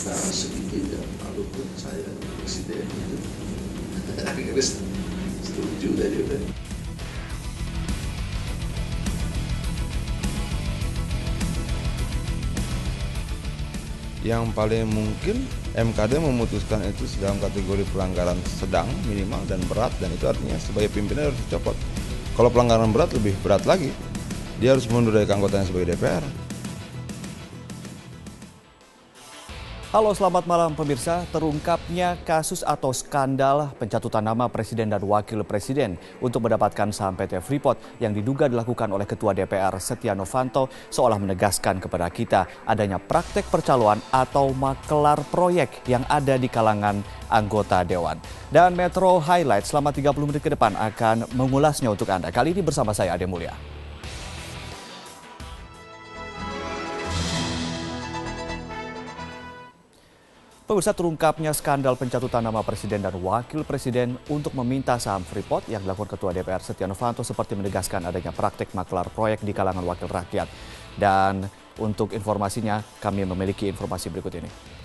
kita segitiga lalu saya presiden itu akhirnya setuju dari udah. Yang paling mungkin MKD memutuskan itu dalam kategori pelanggaran sedang, minimal, dan berat, dan itu artinya sebagai pimpinan harus dicopot. Kalau pelanggaran berat lebih berat lagi, dia harus mundur dari anggotanya sebagai DPR. Halo, selamat malam pemirsa. Terungkapnya kasus atau skandal pencatutan nama Presiden dan Wakil Presiden untuk mendapatkan saham PT Freeport yang diduga dilakukan oleh Ketua DPR Setia Novanto seolah menegaskan kepada kita adanya praktek percaloan atau makelar proyek yang ada di kalangan anggota Dewan. Dan Metro Highlight selama 30 menit ke depan akan mengulasnya untuk Anda. Kali ini bersama saya Ade Mulya. Pemirsa, terungkapnya skandal pencatutan nama Presiden dan Wakil Presiden untuk meminta saham Freeport yang dilakukan Ketua DPR Setia Novanto seperti menegaskan adanya praktik makelar proyek di kalangan wakil rakyat. Dan untuk informasinya, kami memiliki informasi berikut ini.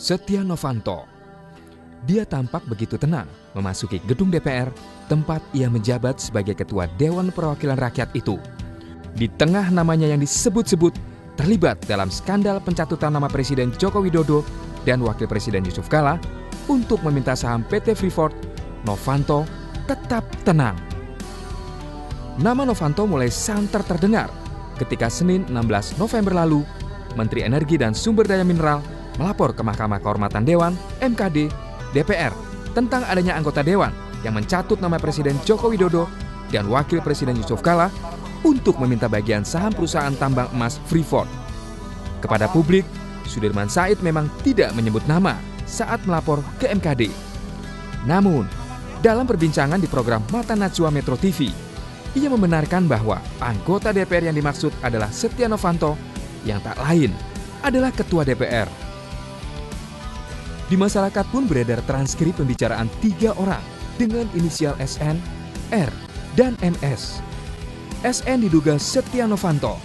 Setia Novanto. Dia tampak begitu tenang memasuki gedung DPR tempat ia menjabat sebagai Ketua Dewan Perwakilan Rakyat itu. Di tengah namanya yang disebut-sebut terlibat dalam skandal pencatutan nama Presiden Joko Widodo dan Wakil Presiden Yusuf Kala untuk meminta saham PT Freeport, Novanto tetap tenang. Nama Novanto mulai santer terdengar ketika Senin 16 November lalu, Menteri Energi dan Sumber Daya Mineral melapor ke Mahkamah Kehormatan Dewan (MKD) DPR tentang adanya anggota Dewan yang mencatut nama Presiden Joko Widodo dan Wakil Presiden Yusuf Kala untuk meminta bagian saham perusahaan tambang emas Freeport. Kepada publik, Sudirman Said memang tidak menyebut nama saat melapor ke MKD. Namun, dalam perbincangan di program Mata Najwa Metro TV, ia membenarkan bahwa anggota DPR yang dimaksud adalah Setia Novanto yang tak lain adalah Ketua DPR. Di masyarakat pun beredar transkrip pembicaraan 3 orang dengan inisial SN, R, dan MS. SN diduga Setia Novanto,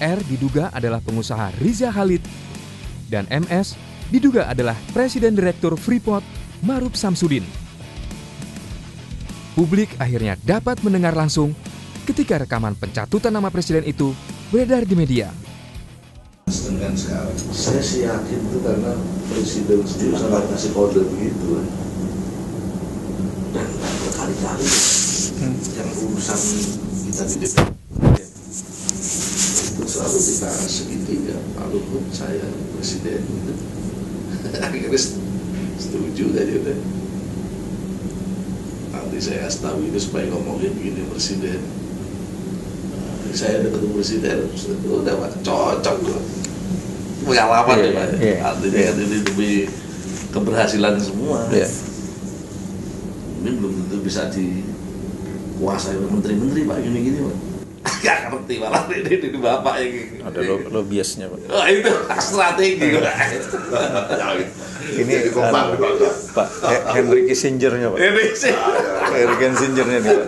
R diduga adalah pengusaha Riza Khalid, dan MS diduga adalah Presiden Direktur Freeport Maruf Samsudin. Publik akhirnya dapat mendengar langsung ketika rekaman pencatutan nama Presiden itu beredar di media. Dengan sekarang, saya sih yakin itu karena Presiden sendiri sangat kasih kode begitu. Dan berkali-kali yang urusan kita di DPR itu selalu kita segitiga, lalu pun saya Presiden itu akhirnya setuju dari udah. Nanti saya kasih tahu itu supaya ngomongin begini Presiden. Saya udah ketemu Presiden, udah Pak, cocok loh. Pengalaman ya Pak, artinya ini demi keberhasilan semua. Ini belum tentu bisa dikuasai oleh menteri-menteri Pak, gini-gini Pak. Gak ngerti malah ini Bapak yang ada lobbyisnya Pak. Oh itu strategi Pak. Ini Pak Henry Kissingernya Pak. Henry Kissingernya nih Pak.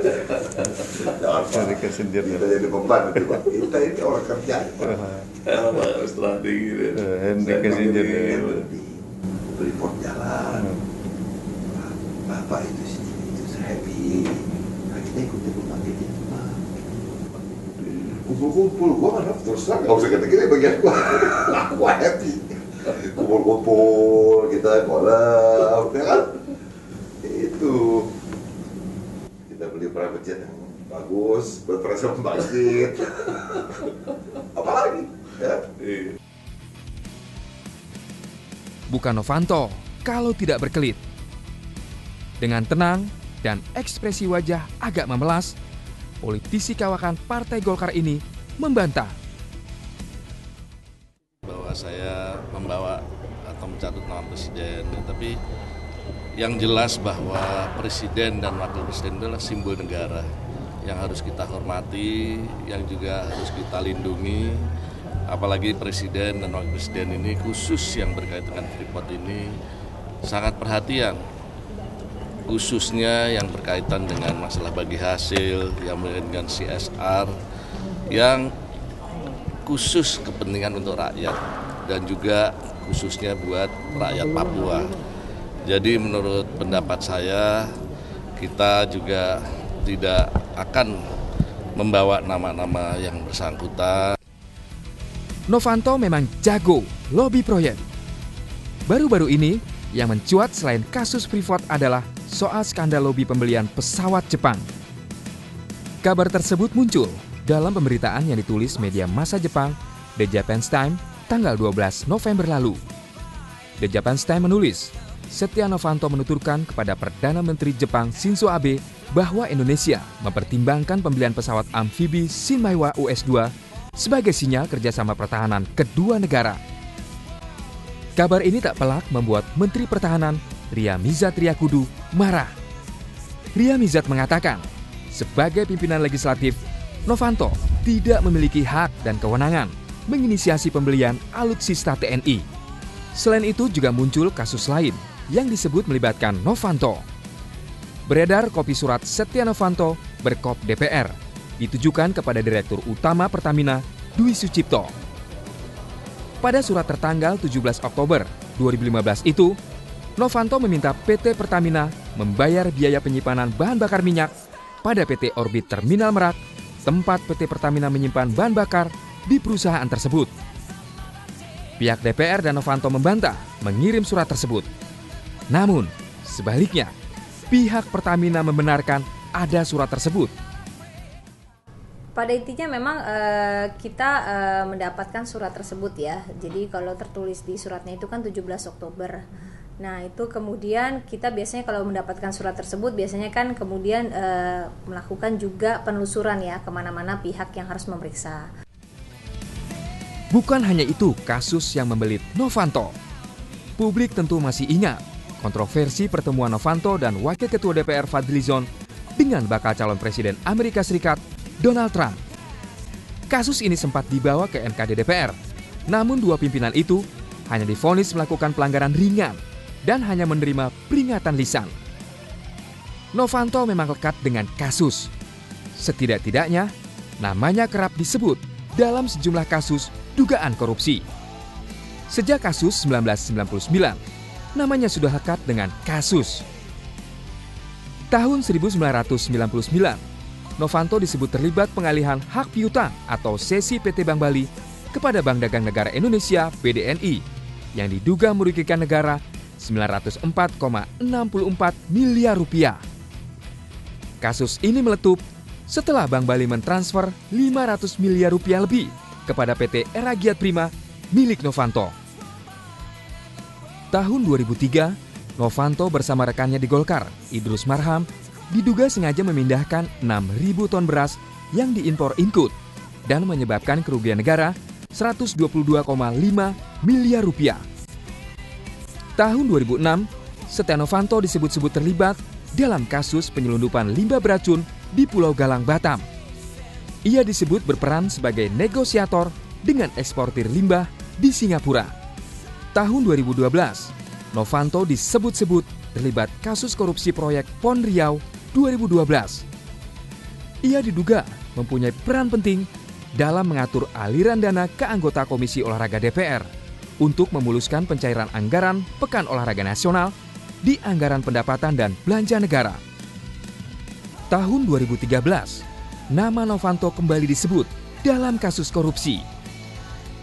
Henry Kissingernya. Kita jadi beban itu Pak. Kita ini orang kerja Pak. Strategi. Henry Kissingernya. Freeport jalan. Bapak itu happy. Kita ikutin Bapak itu Pak. Kumpul-kumpul, gua mana terus terang nggak usah kata-kata bagian gua happy. Kumpul-kumpul, kita kolam, ya kan? Itu kita beli private jet yang bagus, berprestasi membangkit. Apalagi? Ya. Bukan Novanto kalau tidak berkelit. Dengan tenang dan ekspresi wajah agak memelas, politisi kawakan Partai Golkar ini membantah bahwa saya membawa atau mencatut nama presiden, tapi Yang jelas bahwa presiden dan wakil presiden adalah simbol negara yang harus kita hormati, yang juga harus kita lindungi. Apalagi presiden dan wakil presiden ini khusus yang berkaitan dengan Freeport ini sangat perhatian. Khususnya yang berkaitan dengan masalah bagi hasil, yang berkaitan dengan CSR, yang khusus kepentingan untuk rakyat dan juga khususnya buat rakyat Papua. Jadi menurut pendapat saya, kita juga tidak akan membawa nama-nama yang bersangkutan. Novanto memang jago lobi proyek. Baru-baru ini yang mencuat selain kasus Freeport adalah soal skandal lobi pembelian pesawat Jepang. Kabar tersebut muncul dalam pemberitaan yang ditulis media massa Jepang, The Japan's Time, tanggal 12 November lalu. The Japan's Time menulis, Setia Novanto menuturkan kepada Perdana Menteri Jepang Shinzo Abe bahwa Indonesia mempertimbangkan pembelian pesawat amfibi Shinmaiwa US-2 sebagai sinyal kerjasama pertahanan kedua negara. Kabar ini tak pelak membuat Menteri Pertahanan Ria Mizat Triakudu marah. Ria Mizat mengatakan, sebagai pimpinan legislatif, Novanto tidak memiliki hak dan kewenangan menginisiasi pembelian alutsista TNI. Selain itu juga muncul kasus lain yang disebut melibatkan Novanto. Beredar kopi surat Setia Novanto berkop DPR ditujukan kepada Direktur Utama Pertamina Dwi Sucipto. Pada surat tertanggal 17 Oktober 2015 itu, Novanto meminta PT Pertamina membayar biaya penyimpanan bahan bakar minyak pada PT Orbit Terminal Merak, tempat PT Pertamina menyimpan bahan bakar di perusahaan tersebut. Pihak DPR dan Novanto membantah mengirim surat tersebut. Namun, sebaliknya, pihak Pertamina membenarkan ada surat tersebut. Pada intinya memang kita mendapatkan surat tersebut ya. Jadi kalau tertulis di suratnya itu kan 17 Oktober. Nah itu kemudian kita biasanya kalau mendapatkan surat tersebut biasanya kan kemudian melakukan juga penelusuran ya kemana-mana pihak yang harus memeriksa. Bukan hanya itu kasus yang membelit Novanto. Publik tentu masih ingat kontroversi pertemuan Novanto dan Wakil Ketua DPR Fadlizon dengan bakal calon Presiden Amerika Serikat Donald Trump. Kasus ini sempat dibawa ke MKD DPR, namun dua pimpinan itu hanya divonis melakukan pelanggaran ringan dan hanya menerima peringatan lisan. Novanto memang lekat dengan kasus. Setidak-tidaknya, namanya kerap disebut dalam sejumlah kasus dugaan korupsi. Sejak kasus 1999, namanya sudah lekat dengan kasus. Tahun 1999, Novanto disebut terlibat pengalihan hak piutang atau sesi PT Bank Bali kepada Bank Dagang Negara Indonesia (BDNI) yang diduga merugikan negara 904,64 miliar rupiah. Kasus ini meletup setelah Bank Bali mentransfer 500 miliar rupiah lebih kepada PT Era Giat Prima milik Novanto. Tahun 2003, Novanto bersama rekannya di Golkar, Idrus Marham, diduga sengaja memindahkan 6.000 ton beras yang diimpor Incout dan menyebabkan kerugian negara 122,5 miliar rupiah. Tahun 2006, Setia Novanto disebut-sebut terlibat dalam kasus penyelundupan limbah beracun di Pulau Galang, Batam. Ia disebut berperan sebagai negosiator dengan eksportir limbah di Singapura. Tahun 2012, Novanto disebut-sebut terlibat kasus korupsi proyek PON Riau 2012. Ia diduga mempunyai peran penting dalam mengatur aliran dana ke anggota Komisi Olahraga DPR untuk memuluskan pencairan anggaran Pekan Olahraga Nasional di Anggaran Pendapatan dan Belanja Negara. Tahun 2013, nama Novanto kembali disebut dalam kasus korupsi.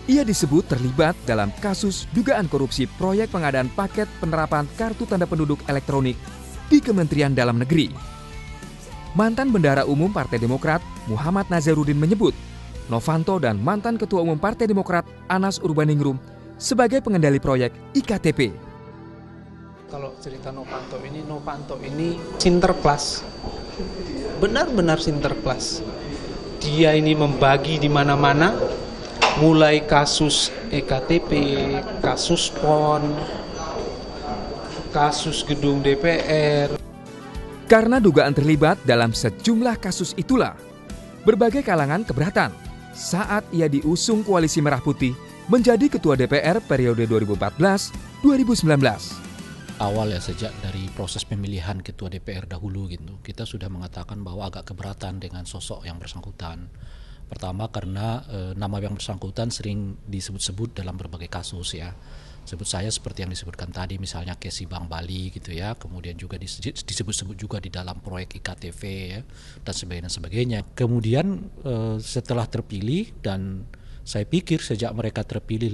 Ia disebut terlibat dalam kasus dugaan korupsi proyek pengadaan paket penerapan kartu tanda penduduk elektronik di Kementerian Dalam Negeri. Mantan Bendahara Umum Partai Demokrat Muhammad Nazarudin menyebut Novanto dan mantan Ketua Umum Partai Demokrat Anas Urbaningrum sebagai pengendali proyek IKTP. Kalau cerita Novanto ini sinterklas, benar-benar sinterklas. Dia ini membagi di mana-mana, mulai kasus EKTP, kasus PON, kasus gedung DPR. Karena dugaan terlibat dalam sejumlah kasus itulah, berbagai kalangan keberatan saat ia diusung Koalisi Merah Putih menjadi Ketua DPR periode 2014-2019. Awal ya, sejak dari proses pemilihan Ketua DPR dahulu gitu, kita sudah mengatakan bahwa agak keberatan dengan sosok yang bersangkutan. Pertama karena nama yang bersangkutan sering disebut-sebut dalam berbagai kasus ya. Sebut saya seperti yang disebutkan tadi, misalnya Kesi Bank Bali gitu ya, kemudian juga disebut-sebut juga di dalam proyek IKTV ya, dan sebagainya. Kemudian setelah terpilih, dan saya pikir sejak mereka terpilih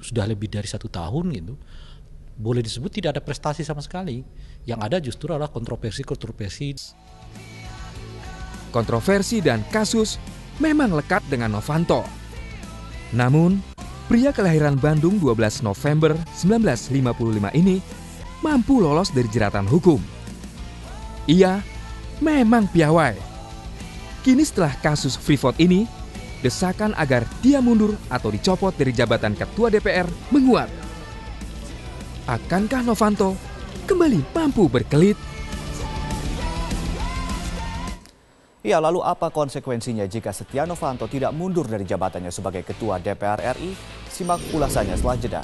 sudah lebih dari 1 tahun gitu, boleh disebut tidak ada prestasi sama sekali. Yang ada justru adalah kontroversi. Kontroversi dan kasus memang lekat dengan Novanto. Namun, pria kelahiran Bandung 12 November 1955 ini mampu lolos dari jeratan hukum. Ia memang piawai. Kini setelah kasus Freeport ini, desakan agar dia mundur atau dicopot dari jabatan Ketua DPR menguat. Akankah Novanto kembali mampu berkelit? Ya, lalu apa konsekuensinya jika Setia Novanto tidak mundur dari jabatannya sebagai Ketua DPR RI? Simak ulasannya setelah jeda.